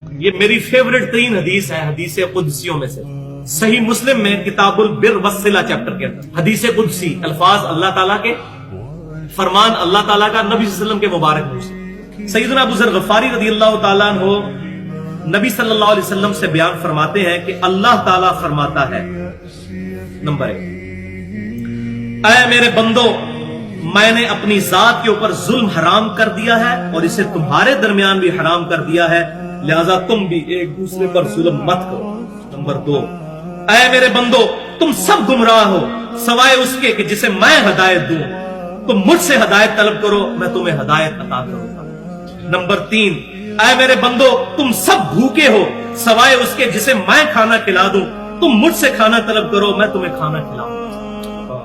یہ میری فیوریٹ ترین حدیث ہے حدیث قدسیوں میں سے، صحیح مسلم میں کتاب البر والصلہ چیپٹر کے اندر حدیث قدسی، الفاظ اللہ تعالیٰ کے، فرمان اللہ تعالیٰ کا، نبی صلی اللہ علیہ وسلم کے مبارک منہ سے۔ سیدنا ابو ذر غفاری رضی اللہ تعالیٰ عنہ نبی صلی اللہ علیہ وسلم سے بیان فرماتے ہیں کہ اللہ تعالیٰ فرماتا ہے، نمبر 1، اے میرے بندو، میں نے اپنی ذات کے اوپر ظلم حرام کر دیا ہے اور اسے تمہارے درمیان بھی حرام کر دیا ہے، لہذا تم بھی ایک دوسرے پر ظلم مت کرو۔ نمبر 2، اے میرے بندو، تم سب گمراہ ہو سوائے اس کے کہ جسے میں ہدایت دوں، تم مجھ سے ہدایت طلب کرو، میں تمہیں ہدایت عطا کروں گا۔ نمبر 3، اے میرے بندو، تم سب بھوکے ہو سوائے اس کے جسے میں کھانا کھلا دوں، تم مجھ سے کھانا طلب کرو، میں تمہیں کھانا کھلاؤں گا۔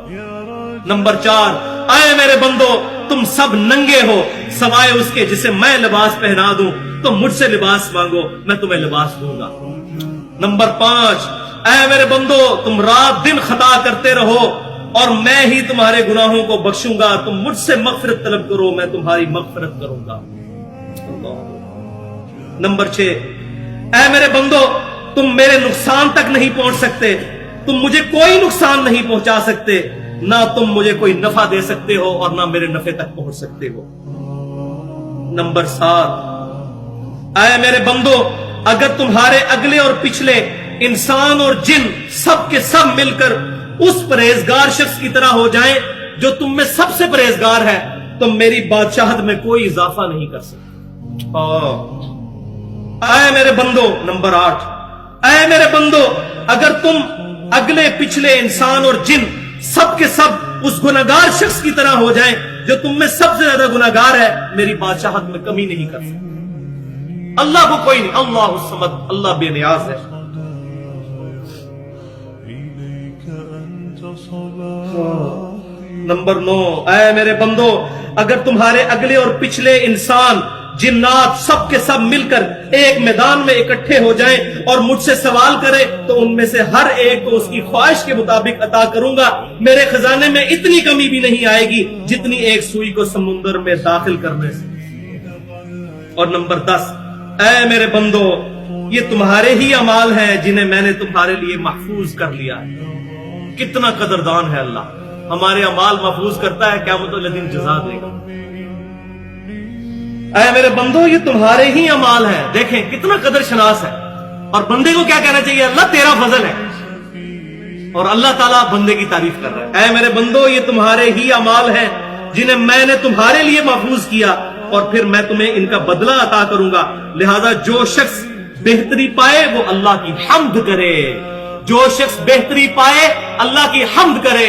نمبر 4، اے میرے بندو، تم سب ننگے ہو سوائے اس کے جسے میں لباس پہنا دوں، تم مجھ سے لباس مانگو، میں تمہیں لباس دوں گا۔ نمبر 5، اے میرے بندو، تم رات دن خطا کرتے رہو اور میں ہی تمہارے گناہوں کو بخشوں گا، تم مجھ سے مغفرت طلب کرو، میں تمہاری مغفرت کروں گا۔ نمبر 6، اے میرے بندو، تم میرے نقصان تک نہیں پہنچ سکتے، تم مجھے کوئی نقصان نہیں پہنچا سکتے، نہ تم مجھے کوئی نفع دے سکتے ہو اور نہ میرے نفع تک پہنچ سکتے ہو۔ نمبر 7، اے میرے بندو، اگر تمہارے اگلے اور پچھلے انسان اور جن سب کے سب مل کر اس پرہیزگار شخص کی طرح ہو جائیں جو تم میں سب سے پرہیزگار ہے، تم میری بادشاہت میں کوئی اضافہ نہیں کر سکتے۔ اے میرے بندو، نمبر 8، اے میرے بندو، اگر تم اگلے پچھلے انسان اور جن سب کے سب اس گناہگار شخص کی طرح ہو جائیں جو تم میں سب سے زیادہ گناہگار ہے، میری بادشاہت میں کمی نہیں کر سکتے۔ اللہ کو کوئی نہیں، اللہ الصمد، اللہ بے نیاز ہے۔ نمبر 9، اے میرے بندو، اگر تمہارے اگلے اور پچھلے انسان جنات سب کے سب مل کر ایک میدان میں اکٹھے ہو جائیں اور مجھ سے سوال کرے تو ان میں سے ہر ایک کو اس کی خواہش کے مطابق عطا کروں گا، میرے خزانے میں اتنی کمی بھی نہیں آئے گی جتنی ایک سوئی کو سمندر میں داخل کرنے سے۔ اور نمبر 10، اے میرے بندو، یہ تمہارے ہی اعمال ہیں جنہیں میں نے تمہارے لیے محفوظ کر لیا ہے۔ کتنا قدردان ہے اللہ، ہمارے اعمال محفوظ کرتا ہے، قیامت والے دن جزا دے گا۔ اے میرے بندو، یہ تمہارے ہی اعمال ہیں، دیکھیں کتنا قدر شناس ہے، اور بندے کو کیا کہنا چاہیے؟ اللہ تیرا فضل ہے، اور اللہ تعالیٰ بندے کی تعریف کر رہا ہے۔ اے میرے بندو، یہ تمہارے ہی اعمال ہیں جنہیں میں نے تمہارے لیے محفوظ کیا اور پھر میں تمہیں ان کا بدلہ عطا کروں گا، لہذا جو شخص بہتری پائے وہ اللہ کی حمد کرے، جو شخص بہتری پائے اللہ کی حمد کرے۔